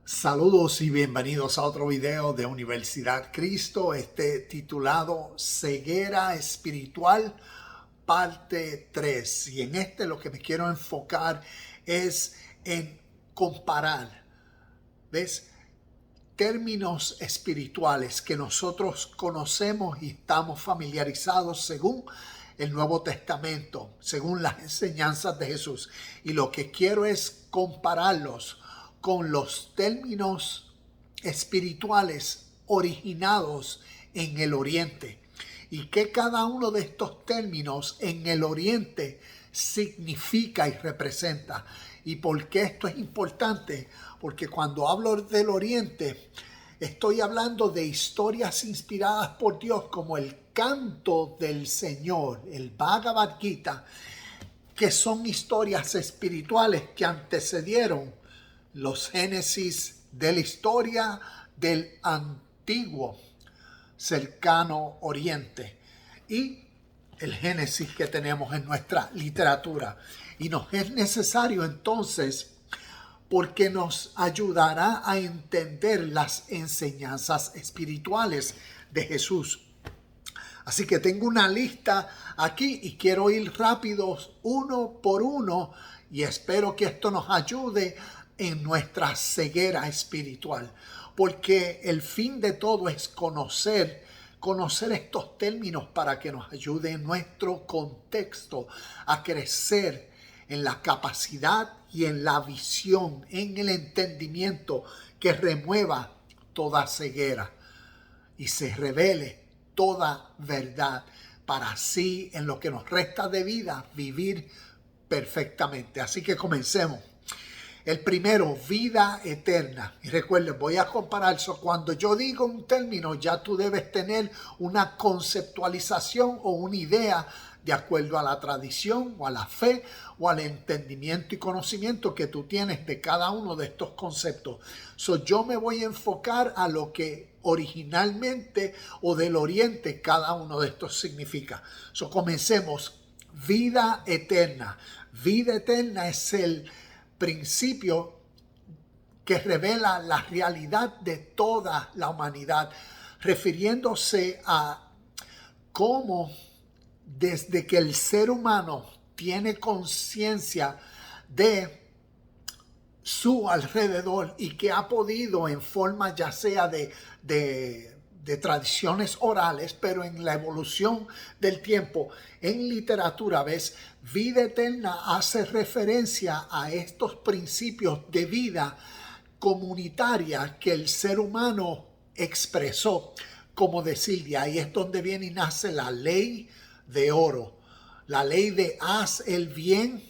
Saludos y bienvenidos a otro video de Universidad Cristo, titulado Ceguera Espiritual, parte 3. Y en lo que me quiero enfocar es en comparar, ¿ves? Términos espirituales que nosotros conocemos y estamos familiarizados según el Nuevo Testamento, según las enseñanzas de Jesús. Y lo que quiero es compararlos con los términos espirituales originados en el Oriente y que cada uno de estos términos en el Oriente significa y representa. ¿Y por qué esto es importante? Porque cuando hablo del Oriente, estoy hablando de historias inspiradas por Dios como el canto del Señor, el Bhagavad Gita, que son historias espirituales que antecedieron los génesis de la historia del antiguo cercano Oriente y el génesis que tenemos en nuestra literatura. Y nos es necesario entonces, porque nos ayudará a entender las enseñanzas espirituales de Jesús. Así que tengo una lista aquí y quiero ir rápidos uno por uno y espero que esto nos ayude en nuestra ceguera espiritual, porque el fin de todo es conocer estos términos para que nos ayude en nuestro contexto a crecer en la capacidad y en la visión, en el entendimiento que remueva toda ceguera y se revele toda verdad para así en lo que nos resta de vida vivir perfectamente. Así que comencemos. El primero, vida eterna. Y recuerden, voy a comparar eso. Cuando yo digo un término, ya tú debes tener una conceptualización o una idea de acuerdo a la tradición o a la fe o al entendimiento y conocimiento que tú tienes de cada uno de estos conceptos. Yo me voy a enfocar a lo que originalmente o del Oriente cada uno de estos significa. Comencemos. Vida eterna. Vida eterna es el principio que revela la realidad de toda la humanidad, refiriéndose a cómo desde que el ser humano tiene conciencia de su alrededor y que ha podido en forma ya sea de tradiciones orales, pero en la evolución del tiempo, en literatura, ves, vida eterna hace referencia a estos principios de vida comunitaria que el ser humano expresó. Como decir, de ahí es donde viene y nace la ley de oro, la ley de haz el bien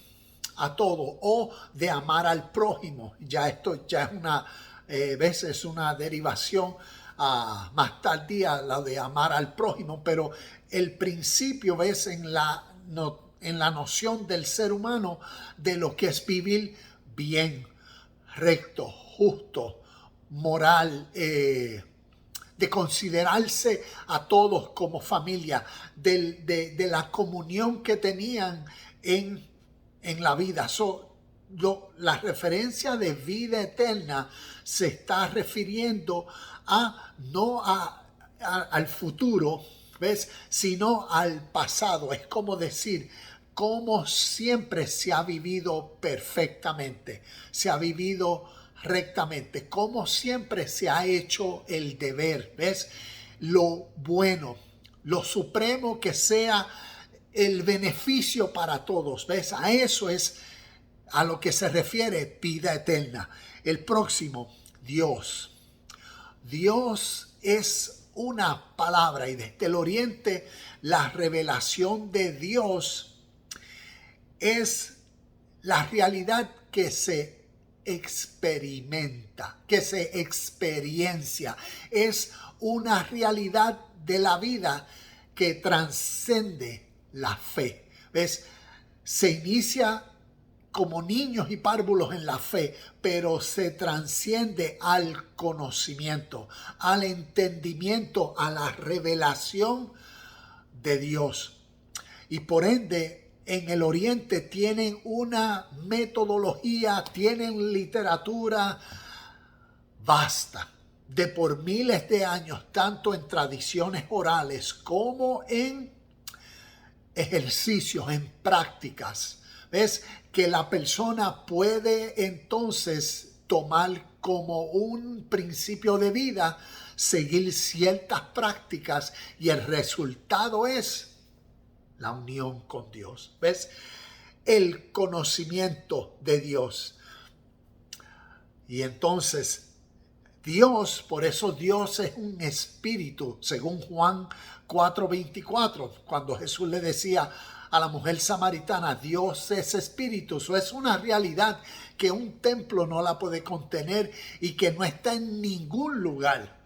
a todo o de amar al prójimo. Ya esto ya es una veces una derivación más tardía, la de amar al prójimo, pero el principio ves en la noción del ser humano de lo que es vivir bien, recto, justo, moral, de considerarse a todos como familia, de la comunión que tenían en la vida. La referencia de vida eterna se está refiriendo no al futuro, ¿ves? Sino al pasado. Es como decir, cómo siempre se ha vivido perfectamente, se ha vivido rectamente, cómo siempre se ha hecho el deber, ¿ves? Lo bueno, lo supremo que sea el beneficio para todos, ¿ves? A eso es a lo que se refiere vida eterna. El próximo, Dios. Dios es una palabra y desde el Oriente la revelación de Dios es la realidad que se experimenta, que se experiencia. Es una realidad de la vida que trasciende la fe. ¿Ves? Se inicia como niños y párvulos en la fe, pero se trasciende al conocimiento, al entendimiento, a la revelación de Dios. Y por ende, en el Oriente tienen una metodología, tienen literatura vasta de por miles de años, tanto en tradiciones orales como en ejercicios, en prácticas. ¿Ves? Que la persona puede entonces tomar como un principio de vida, seguir ciertas prácticas y el resultado es la unión con Dios. ¿Ves? El conocimiento de Dios. Y entonces Dios, por eso Dios es un espíritu, según Juan 4:24, cuando Jesús le decía a la mujer samaritana, Dios es espíritu. Eso es una realidad que un templo no la puede contener y que no está en ningún lugar,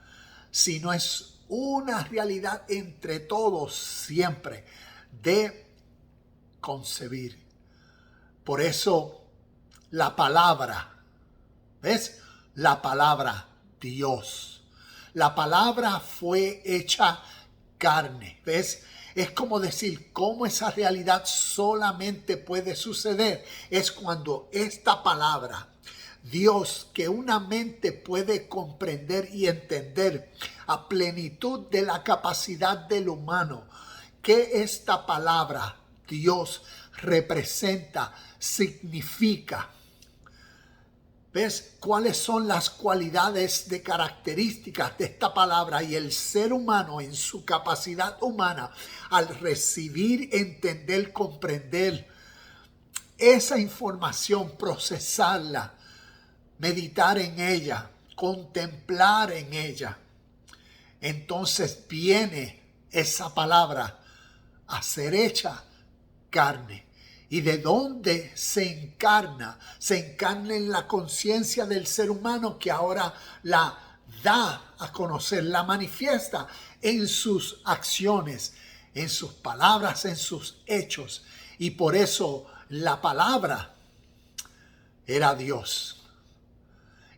sino es una realidad entre todos siempre de concebir. Por eso la palabra, ¿ves? La palabra Dios. La palabra fue hecha carne, ¿ves? Es como decir, cómo esa realidad solamente puede suceder. Es cuando esta palabra, Dios, que una mente puede comprender y entender a plenitud de la capacidad del humano, que esta palabra, Dios, representa, significa. ¿Ves cuáles son las cualidades de características de esta palabra? Y el ser humano en su capacidad humana, al recibir, entender, comprender esa información, procesarla, meditar en ella, contemplar en ella, entonces viene esa palabra a ser hecha carne. ¿Y de dónde se encarna? Se encarna en la conciencia del ser humano, que ahora la da a conocer, la manifiesta en sus acciones, en sus palabras, en sus hechos. Y por eso la palabra era Dios.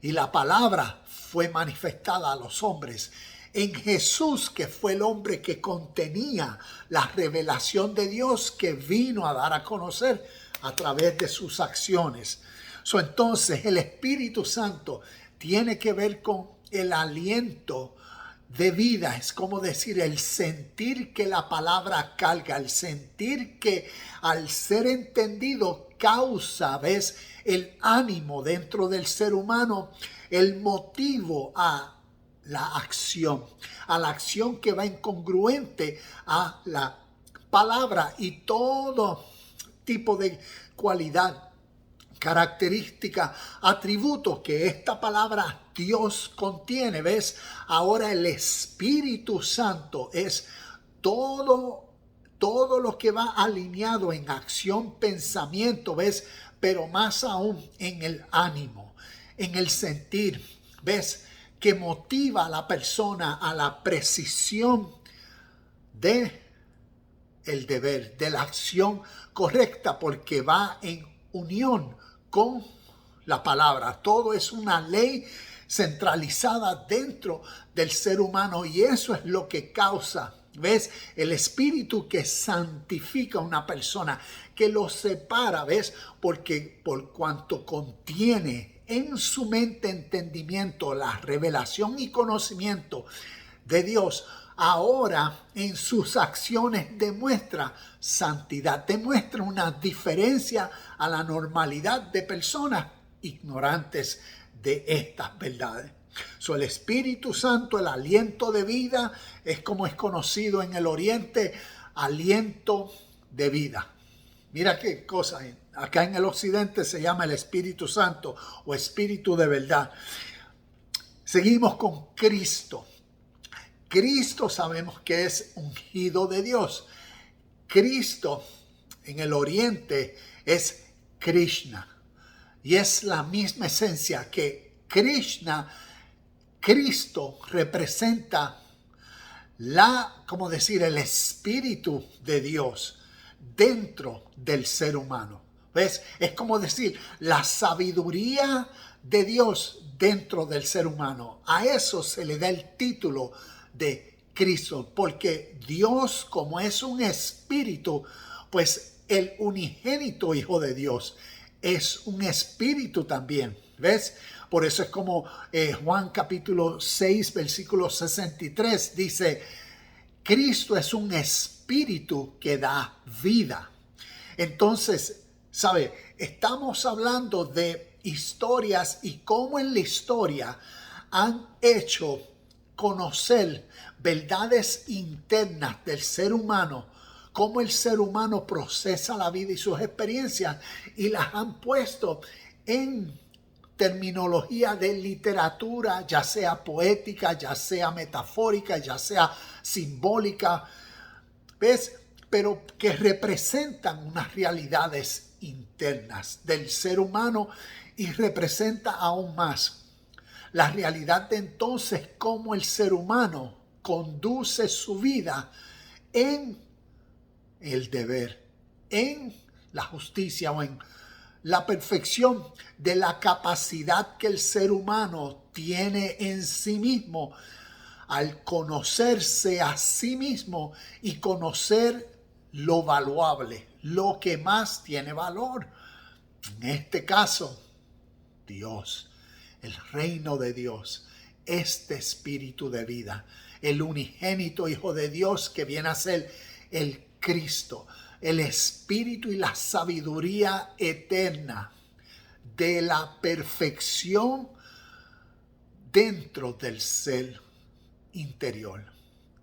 Y la palabra fue manifestada a los hombres en Jesús, que fue el hombre que contenía la revelación de Dios, que vino a dar a conocer a través de sus acciones. Entonces el Espíritu Santo tiene que ver con el aliento de vida. Es como decir, el sentir que la palabra carga, el sentir que al ser entendido causa, ¿ves?, el ánimo dentro del ser humano, el motivo a la acción que va incongruente a la palabra, y todo tipo de cualidad, característica, atributos que esta palabra Dios contiene. ¿Ves? Ahora el Espíritu Santo es todo lo que va alineado en acción, pensamiento, ¿ves? Pero más aún en el ánimo, en el sentir, ¿ves?, que motiva a la persona a la precisión de el deber, de la acción correcta, porque va en unión con la palabra. Todo es una ley centralizada dentro del ser humano, y eso es lo que causa, ¿ves?, el espíritu que santifica a una persona, que lo separa, ¿ves?, porque por cuanto contiene en su mente entendimiento, la revelación y conocimiento de Dios, ahora en sus acciones demuestra santidad, demuestra una diferencia a la normalidad de personas ignorantes de estas verdades. El Espíritu Santo, el aliento de vida, es como es conocido en el Oriente, aliento de vida. Mira qué cosa, acá en el Occidente se llama el Espíritu Santo o Espíritu de verdad. Seguimos con Cristo. Cristo sabemos que es ungido de Dios. Cristo en el Oriente es Krishna, y es la misma esencia que Krishna. Cristo representa el Espíritu de Dios dentro del ser humano. ¿Ves? Es como decir, la sabiduría de Dios dentro del ser humano. A eso se le da el título de Cristo, porque Dios, como es un espíritu, pues el unigénito Hijo de Dios es un espíritu también. ¿Ves? Por eso es como Juan capítulo 6, versículo 63 dice, Cristo es un espíritu que da vida. Entonces, ¿sabe? Estamos hablando de historias y cómo en la historia han hecho conocer verdades internas del ser humano, cómo el ser humano procesa la vida y sus experiencias y las han puesto en terminología de literatura, ya sea poética, ya sea metafórica, ya sea simbólica, ¿ves? Pero que representan unas realidades internas del ser humano y representa aún más la realidad de entonces cómo el ser humano conduce su vida en el deber, en la justicia o en la perfección de la capacidad que el ser humano tiene en sí mismo al conocerse a sí mismo y conocer lo valuable, lo que más tiene valor. En este caso, Dios, el reino de Dios, este espíritu de vida, el unigénito Hijo de Dios que viene a ser el Cristo, el espíritu y la sabiduría eterna de la perfección dentro del ser interior,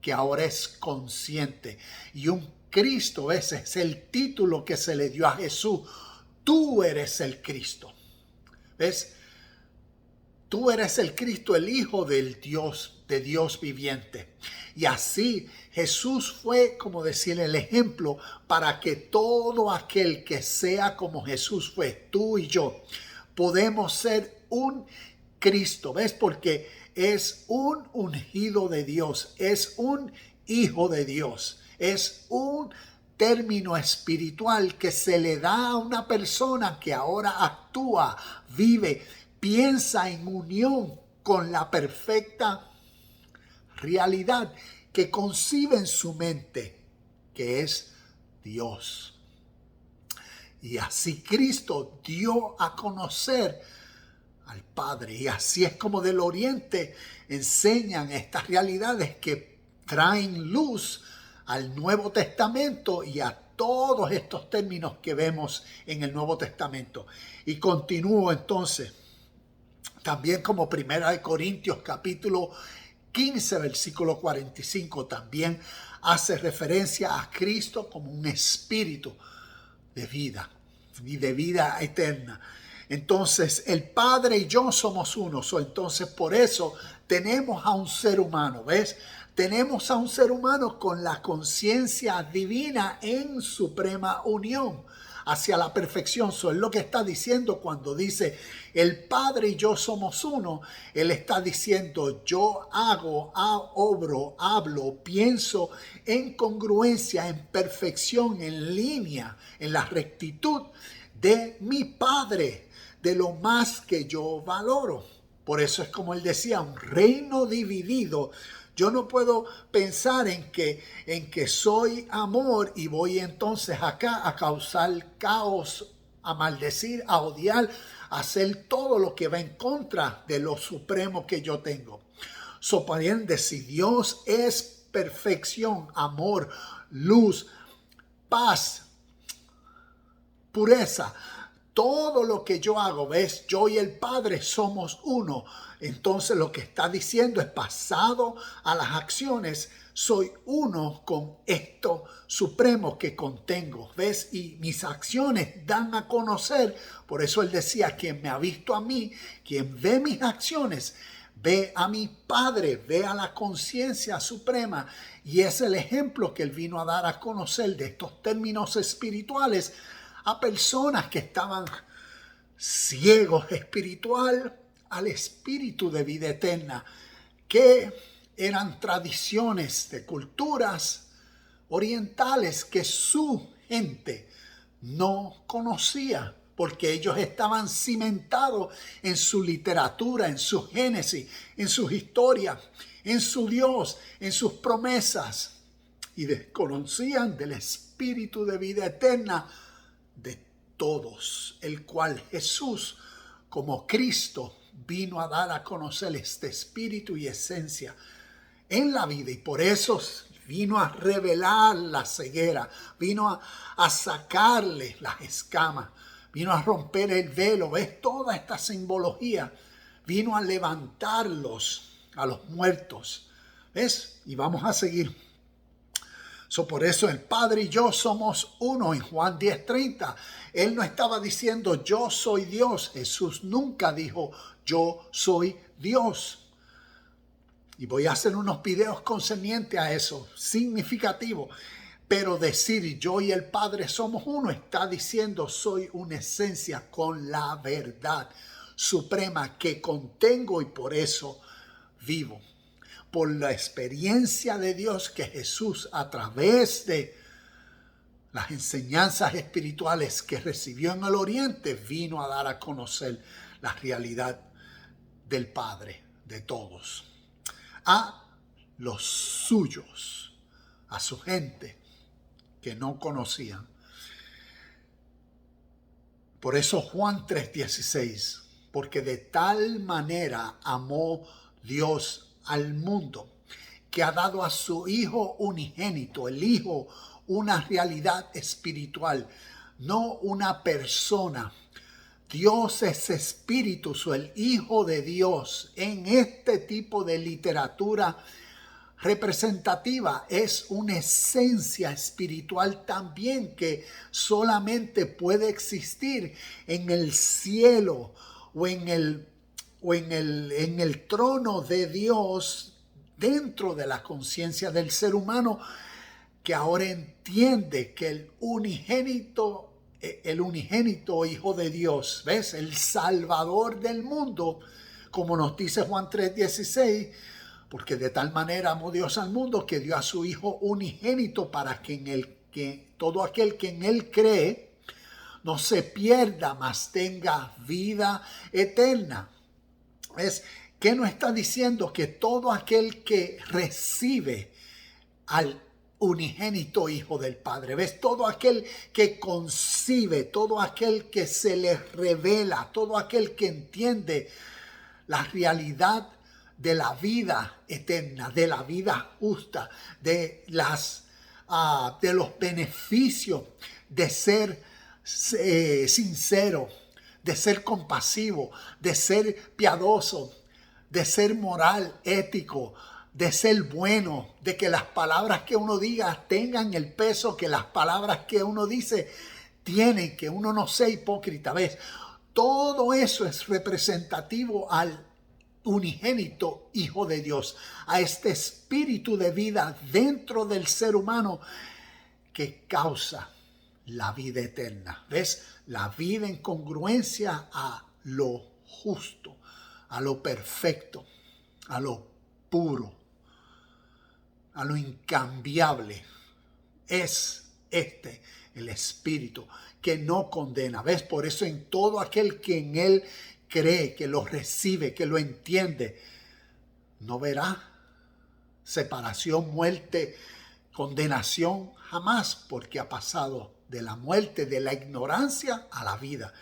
que ahora es consciente. Y un Cristo, ese es el título que se le dio a Jesús. Tú eres el Cristo. ¿Ves? Tú eres el Cristo, el Hijo del Dios, de Dios viviente. Y así Jesús fue, como decir, el ejemplo para que todo aquel que sea como Jesús fue, tú y yo, podemos ser un Cristo. ¿Ves? Porque es un ungido de Dios, es un hijo de Dios, es un término espiritual que se le da a una persona que ahora actúa, vive, piensa en unión con la perfecta realidad que concibe en su mente, que es Dios. Y así Cristo dio a conocer al Padre. Y así es como del Oriente enseñan estas realidades que traen luz al Nuevo Testamento y a todos estos términos que vemos en el Nuevo Testamento. Y continúo entonces, también como Primera de Corintios capítulo 15, versículo 45, también hace referencia a Cristo como un espíritu de vida y de vida eterna. Entonces, el Padre y yo somos uno. Entonces, por eso tenemos a un ser humano, ¿ves? Tenemos a un ser humano con la conciencia divina en suprema unión hacia la perfección. Eso es lo que está diciendo cuando dice el Padre y yo somos uno. Él está diciendo yo hago, obro, hablo, pienso en congruencia, en perfección, en línea, en la rectitud de mi Padre, de lo más que yo valoro. Por eso es como él decía, un reino dividido. Yo no puedo pensar en que soy amor y voy entonces acá a causar caos, a maldecir, a odiar, a hacer todo lo que va en contra de lo supremo que yo tengo. Por ende, si Dios es perfección, amor, luz, paz, pureza, todo lo que yo hago, ¿ves? Yo y el Padre somos uno. Entonces lo que está diciendo es pasado a las acciones. Soy uno con esto supremo que contengo, ¿ves? Y mis acciones dan a conocer. Por eso él decía, quien me ha visto a mí, quien ve mis acciones, ve a mi Padre, ve a la conciencia suprema. Y es el ejemplo que él vino a dar a conocer de estos términos espirituales a personas que estaban ciegos espiritual al espíritu de vida eterna, que eran tradiciones de culturas orientales que su gente no conocía, porque ellos estaban cimentados en su literatura, en su génesis, en sus historias, en su Dios, en sus promesas, y desconocían del espíritu de vida eterna de todos, el cual Jesús, como Cristo, vino a dar a conocer este espíritu y esencia en la vida, y por eso vino a revelar la ceguera, vino a sacarle las escamas, vino a romper el velo. ¿Ves? Toda esta simbología vino a levantarlos a los muertos. ¿Ves? Y vamos a seguir. Por eso el Padre y yo somos uno en Juan 10:30. Él no estaba diciendo yo soy Dios. Jesús nunca dijo yo soy Dios. Y voy a hacer unos videos concernientes a eso, significativo. Pero decir yo y el Padre somos uno está diciendo soy una esencia con la verdad suprema que contengo y por eso vivo. Por la experiencia de Dios que Jesús, a través de las enseñanzas espirituales que recibió en el Oriente, vino a dar a conocer la realidad del Padre de todos. A los suyos, a su gente que no conocían. Por eso Juan 3:16, porque de tal manera amó Dios al mundo, que ha dado a su Hijo unigénito, el Hijo, una realidad espiritual, no una persona. Dios es espíritu, el Hijo de Dios. En este tipo de literatura representativa es una esencia espiritual también que solamente puede existir en el cielo o en el trono de Dios, dentro de la conciencia del ser humano, que ahora entiende que el unigénito Hijo de Dios, ¿ves? El Salvador del mundo, como nos dice Juan 3:16, porque de tal manera amó Dios al mundo que dio a su Hijo unigénito para que todo aquel que en Él cree no se pierda, mas tenga vida eterna. ¿Ves? ¿Qué nos está diciendo? Que todo aquel que recibe al unigénito Hijo del Padre, ¿ves? Todo aquel que concibe, todo aquel que se le revela, todo aquel que entiende la realidad de la vida eterna, de la vida justa, de los beneficios de ser sincero, de ser compasivo, de ser piadoso, de ser moral, ético, de ser bueno, de que las palabras que uno diga tengan el peso que las palabras que uno dice tienen, que uno no sea hipócrita, ¿ves? Todo eso es representativo al unigénito Hijo de Dios, a este espíritu de vida dentro del ser humano que causa la vida eterna, ¿ves? La vida en congruencia a lo justo, a lo perfecto, a lo puro, a lo incambiable. Es el espíritu que no condena, ¿ves? Por eso en todo aquel que en Él cree, que lo recibe, que lo entiende, no verá separación, muerte, condenación jamás, porque ha pasado de la muerte, de la ignorancia a la vida.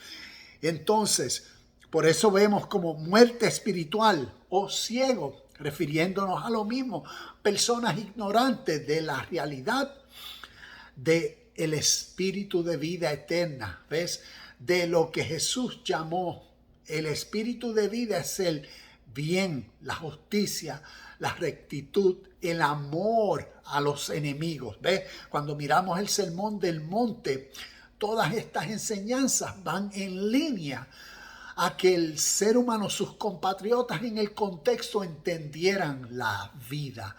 Entonces, por eso vemos como muerte espiritual o ciego, refiriéndonos a lo mismo, personas ignorantes de la realidad del espíritu de vida eterna, ¿ves? De lo que Jesús llamó el espíritu de vida, es el bien, la justicia, la rectitud, el amor a los enemigos, ¿ves? Cuando miramos el Sermón del Monte, todas estas enseñanzas van en línea a que el ser humano, sus compatriotas en el contexto, entendieran la vida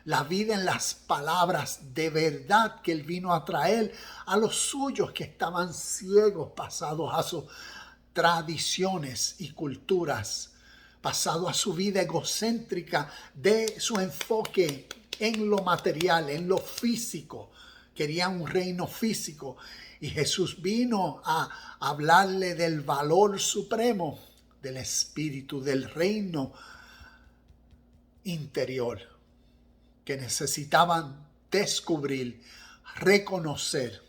en las palabras de verdad que Él vino a traer a los suyos que estaban ciegos, pasados a sus tradiciones y culturas, pasado a su vida egocéntrica de su enfoque en lo material, en lo físico. Querían un reino físico. Y Jesús vino a hablarle del valor supremo del espíritu, del reino interior, que necesitaban descubrir, reconocer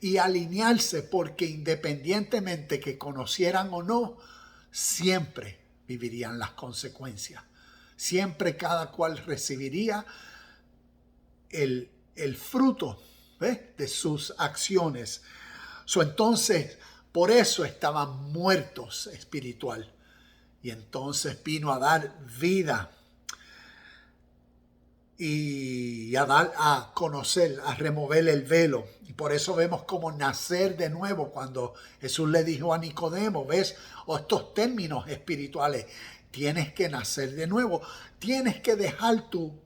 y alinearse, porque independientemente que conocieran o no, siempre vivirían las consecuencias. Siempre cada cual recibiría el fruto, ¿ves?, de sus acciones. Entonces, por eso estaban muertos espiritual. Y entonces vino a dar vida y a dar a conocer, a remover el velo. Y por eso vemos como nacer de nuevo cuando Jesús le dijo a Nicodemo, ¿ves? O estos términos espirituales, tienes que nacer de nuevo, tienes que dejar tu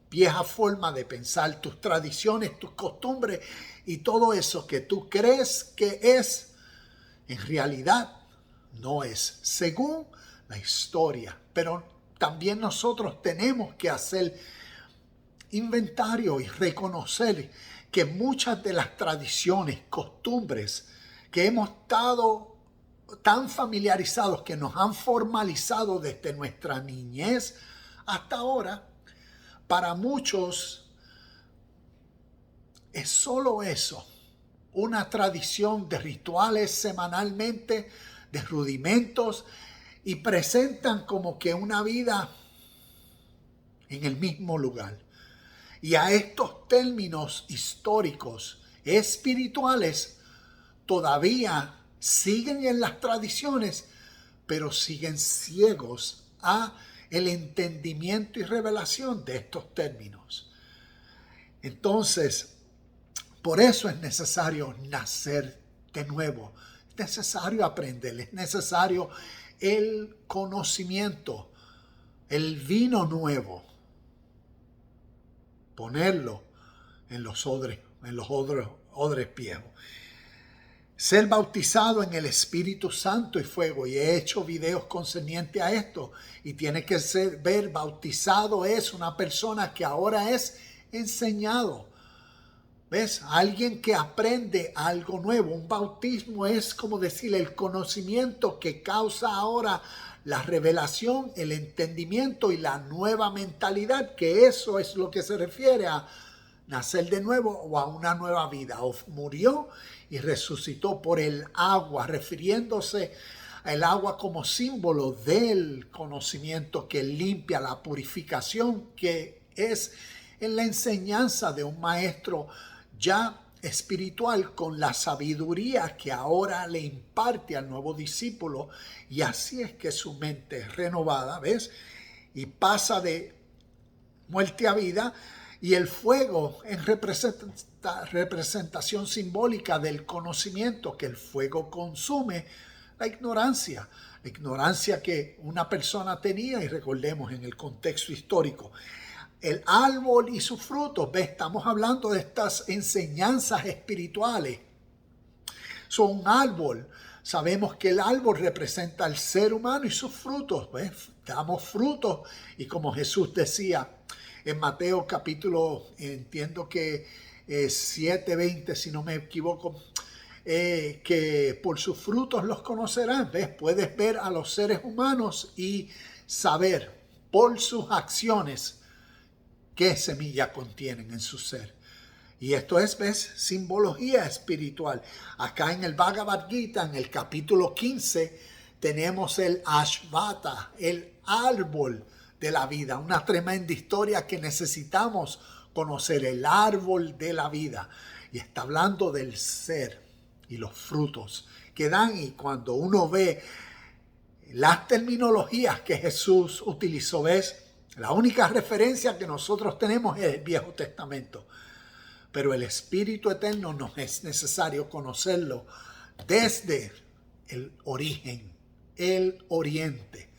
vieja forma de pensar, tus tradiciones, tus costumbres y todo eso que tú crees que es, en realidad no es, según la historia. Pero también nosotros tenemos que hacer inventario y reconocer que muchas de las tradiciones, costumbres que hemos estado tan familiarizados, que nos han formalizado desde nuestra niñez hasta ahora, para muchos es solo eso, una tradición de rituales semanalmente, de rudimentos, y presentan como que una vida en el mismo lugar. Y a estos términos históricos, espirituales, todavía siguen en las tradiciones, pero siguen ciegos a el entendimiento y revelación de estos términos. Entonces, por eso es necesario nacer de nuevo, es necesario aprender, es necesario el conocimiento, el vino nuevo, ponerlo en los odres viejos. Ser bautizado en el Espíritu Santo y fuego. Y he hecho videos concernientes a esto. Y tiene que ver, bautizado es una persona que ahora es enseñado. ¿Ves? Alguien que aprende algo nuevo. Un bautismo es como decir el conocimiento que causa ahora la revelación, el entendimiento y la nueva mentalidad, que eso es lo que se refiere a nacer de nuevo o a una nueva vida. O murió y resucitó por el agua, refiriéndose al agua como símbolo del conocimiento que limpia, la purificación que es en la enseñanza de un maestro ya espiritual con la sabiduría que ahora le imparte al nuevo discípulo, y así es que su mente es renovada, ¿ves? Y pasa de muerte a vida. Y el fuego en representación simbólica del conocimiento, que el fuego consume la ignorancia que una persona tenía. Y recordemos en el contexto histórico, el árbol y sus frutos, ¿ves? Estamos hablando de estas enseñanzas espirituales. Son un árbol. Sabemos que el árbol representa al ser humano y sus frutos, ¿ves? Damos frutos, y como Jesús decía en Mateo capítulo, entiendo que 7:20, si no me equivoco, que por sus frutos los conocerán. ¿Ves? Puedes ver a los seres humanos y saber por sus acciones qué semilla contienen en su ser. Y esto es, ¿ves?, simbología espiritual. Acá en el Bhagavad Gita, en el capítulo 15, tenemos el Ashvata, el árbol de la vida. Una tremenda historia que necesitamos conocer, el árbol de la vida. Y está hablando del ser y los frutos que dan. Y cuando uno ve las terminologías que Jesús utilizó, ¿ves? La única referencia que nosotros tenemos es el Viejo Testamento. Pero el Espíritu Eterno nos es necesario conocerlo desde el origen, el oriente,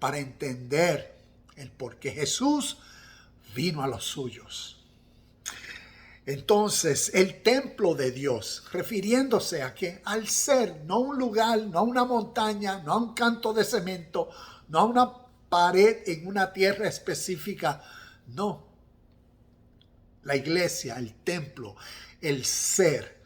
para entender el por qué Jesús vino a los suyos. Entonces, el templo de Dios, refiriéndose a que al ser, no un lugar, no una montaña, no un canto de cemento, no una pared en una tierra específica, no. La iglesia, el templo, el ser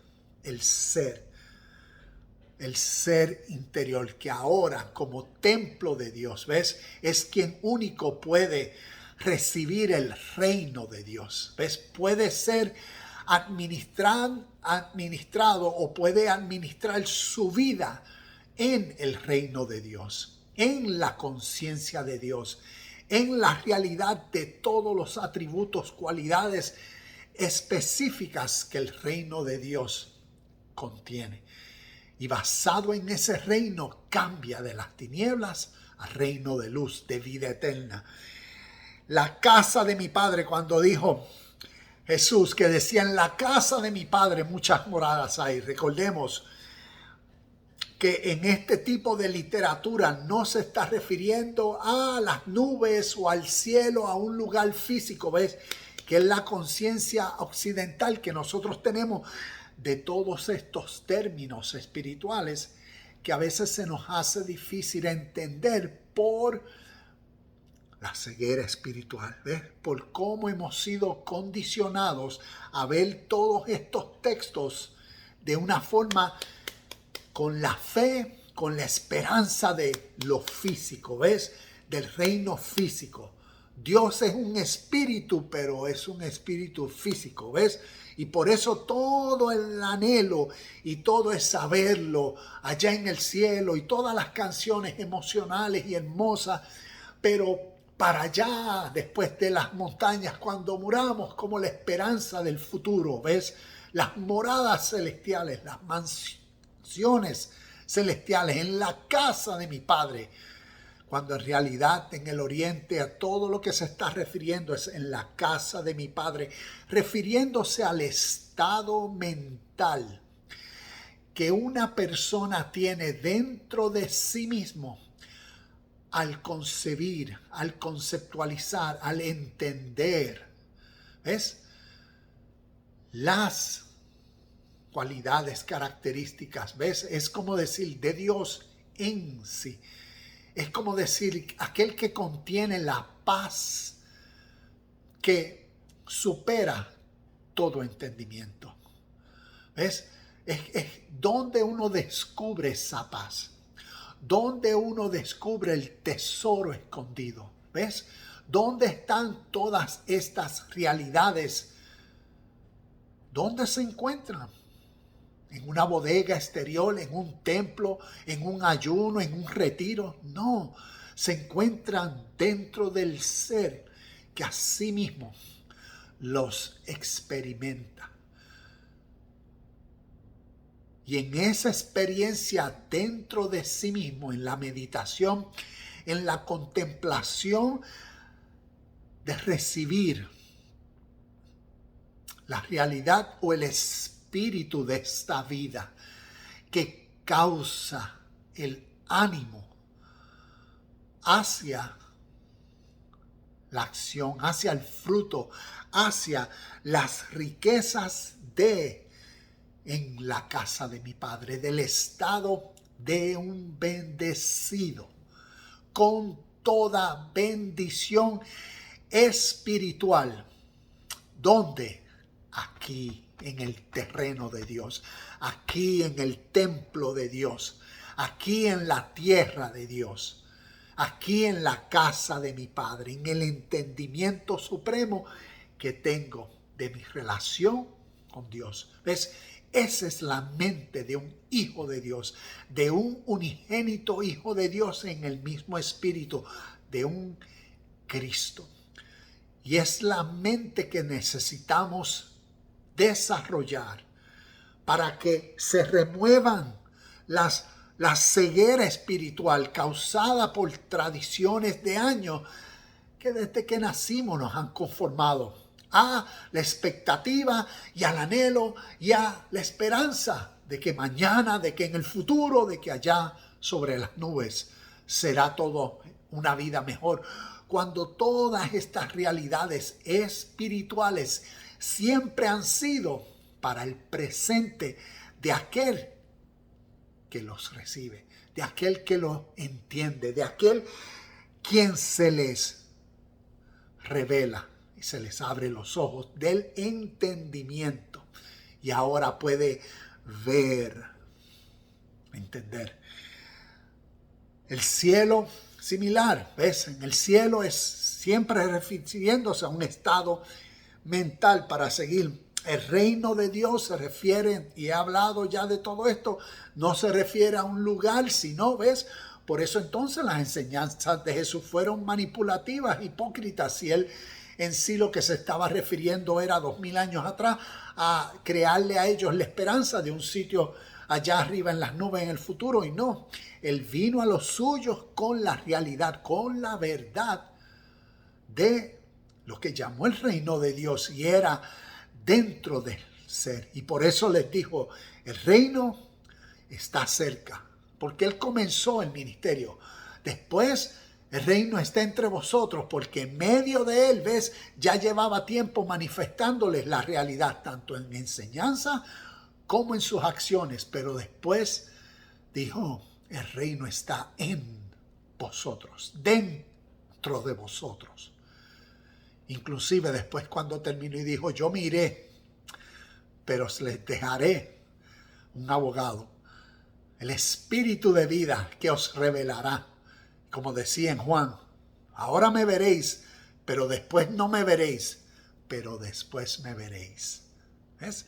interior, que ahora como templo de Dios, ¿ves?, es quien único puede recibir el reino de Dios, ¿ves? Puede ser administrado o puede administrar su vida en el reino de Dios. en la conciencia de Dios, en la realidad de todos los atributos, cualidades específicas que el reino de Dios contiene. Y basado en ese reino cambia de las tinieblas al reino de luz, de vida eterna. La casa de mi Padre, cuando dijo Jesús que decía, en la casa de mi Padre muchas moradas hay. Recordemos que en este tipo de literatura no se está refiriendo a las nubes o al cielo, a un lugar físico, ¿ves? Que es la conciencia occidental que nosotros tenemos de todos estos términos espirituales que a veces se nos hace difícil entender por la ceguera espiritual, ¿ves? Por cómo hemos sido condicionados a ver todos estos textos de una forma con la fe, con la esperanza de lo físico, ¿ves? Del reino físico. Dios es un espíritu, pero es un espíritu físico, ¿ves? Y por eso todo el anhelo y todo es saberlo allá en el cielo y todas las canciones emocionales y hermosas, pero para allá, después de las montañas, cuando muramos, como la esperanza del futuro, ¿ves? Las moradas celestiales, las mansiones celestiales en la casa de mi Padre, cuando en realidad en el oriente a todo lo que se está refiriendo es en la casa de mi Padre, refiriéndose al estado mental que una persona tiene dentro de sí mismo al concebir, al conceptualizar, al entender, ¿ves? Las cualidades, características, ¿ves? Es como decir de Dios en sí. Es como decir aquel que contiene la paz que supera todo entendimiento. ¿Ves? Es donde uno descubre esa paz. Donde uno descubre el tesoro escondido. ¿Ves? ¿Dónde están todas estas realidades? ¿Dónde se encuentran? ¿En una bodega exterior, en un templo, en un ayuno, en un retiro? No, se encuentran dentro del ser que a sí mismo los experimenta. Y en esa experiencia dentro de sí mismo, en la meditación, en la contemplación de recibir la realidad o el espíritu de esta vida que causa el ánimo hacia la acción, hacia el fruto, hacia las riquezas en la casa de mi Padre, del estado de un bendecido, con toda bendición espiritual. ¿Dónde? Aquí en el terreno de Dios, aquí en el templo de Dios, aquí en la tierra de Dios, aquí en la casa de mi Padre, en el entendimiento supremo que tengo de mi relación con Dios. ¿Ves? Esa es la mente de un hijo de Dios, de un unigénito hijo de Dios en el mismo espíritu, de un Cristo. Y es la mente que necesitamos desarrollar para que se remuevan la ceguera espiritual causada por tradiciones de años que desde que nacimos nos han conformado a la expectativa y al anhelo y a la esperanza de que mañana, de que en el futuro, de que allá sobre las nubes será todo una vida mejor. Cuando todas estas realidades espirituales siempre han sido para el presente de aquel que los recibe, de aquel que los entiende, de aquel quien se les revela y se les abre los ojos del entendimiento y ahora puede ver, entender. El cielo similar, ¿ves? En el cielo es siempre refiriéndose a un estado mental para seguir. El reino de Dios se refiere, y he hablado ya de todo esto, no se refiere a un lugar, sino, ¿ves? Por eso entonces las enseñanzas de Jesús fueron manipulativas, hipócritas, y él en sí lo que se estaba refiriendo era 2000 años atrás a crearle a ellos la esperanza de un sitio allá arriba en las nubes en el futuro, y no, él vino a los suyos con la realidad, con la verdad de lo que llamó el reino de Dios, y era dentro del ser. Y por eso les dijo, el reino está cerca, porque él comenzó el ministerio. Después el reino está entre vosotros, porque en medio de él, ves, ya llevaba tiempo manifestándoles la realidad, tanto en enseñanza como en sus acciones. Pero después dijo, el reino está en vosotros, dentro de vosotros. Inclusive después cuando terminó y dijo, yo me iré, pero les dejaré un abogado, el Espíritu de vida que os revelará. Como decía en Juan, ahora me veréis, pero después no me veréis, pero después me veréis. ¿Ves?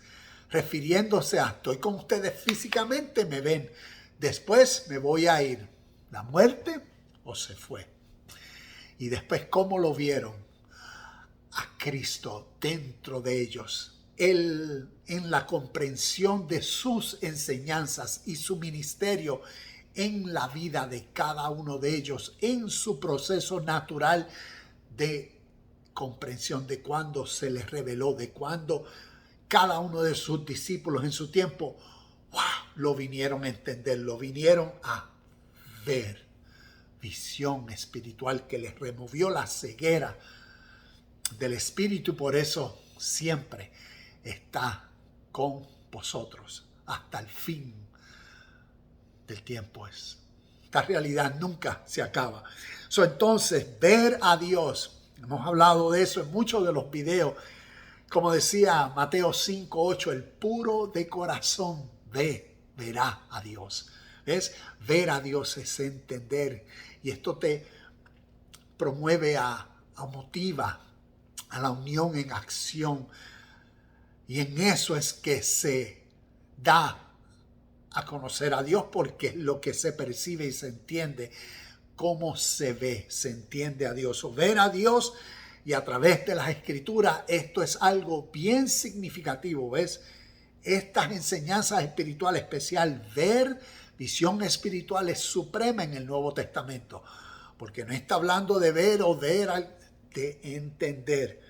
Refiriéndose a, estoy con ustedes físicamente, me ven, después me voy a ir. La muerte o se fue. Y después, ¿cómo lo vieron? A Cristo dentro de ellos. Él, en la comprensión de sus enseñanzas y su ministerio en la vida de cada uno de ellos, en su proceso natural de comprensión de cuando se les reveló, de cuando cada uno de sus discípulos en su tiempo, ¡wow!, lo vinieron a entender, lo vinieron a ver. Visión espiritual que les removió la ceguera del espíritu. Por eso siempre está con vosotros hasta el fin del tiempo. Esta realidad nunca se acaba. Entonces, ver a Dios, hemos hablado de eso en muchos de los videos, como decía Mateo 5:8, el puro de corazón verá a Dios. ¿Ves? Ver a Dios es entender, y esto te promueve motiva a la unión en acción, y en eso es que se da a conocer a Dios, porque es lo que se percibe y se entiende, cómo se ve, se entiende a Dios, o ver a Dios. Y a través de las escrituras, esto es algo bien significativo, ¿ves? Estas enseñanzas espirituales especial, ver, visión espiritual, es suprema en el Nuevo Testamento, porque no está hablando de ver o de entender.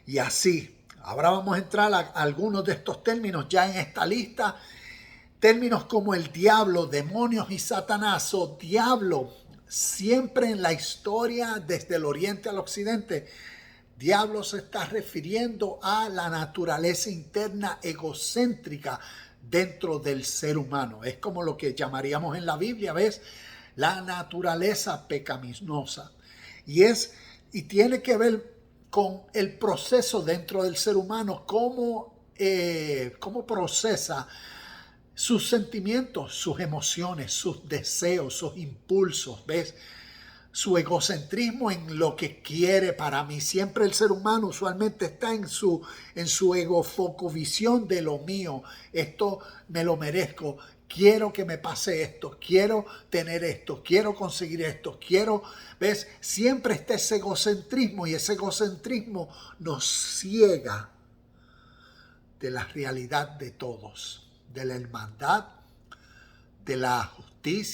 Y así, ahora vamos a entrar a algunos de estos términos ya en esta lista. Términos como el diablo, demonios y Satanás, o diablo, siempre en la historia desde el oriente al occidente, diablo se está refiriendo a la naturaleza interna egocéntrica dentro del ser humano. Es como lo que llamaríamos en la Biblia, ¿ves?, la naturaleza pecaminosa. Y tiene que ver con el proceso dentro del ser humano, cómo procesa sus sentimientos, sus emociones, sus deseos, sus impulsos, ¿ves? Su egocentrismo en lo que quiere para mí. Siempre el ser humano usualmente está en su egofocovisión de lo mío. Esto me lo merezco. Quiero que me pase esto. Quiero tener esto. Quiero conseguir esto. ¿Ves? Siempre está ese egocentrismo, y ese egocentrismo nos ciega de la realidad de todos, de la hermandad, de la justicia,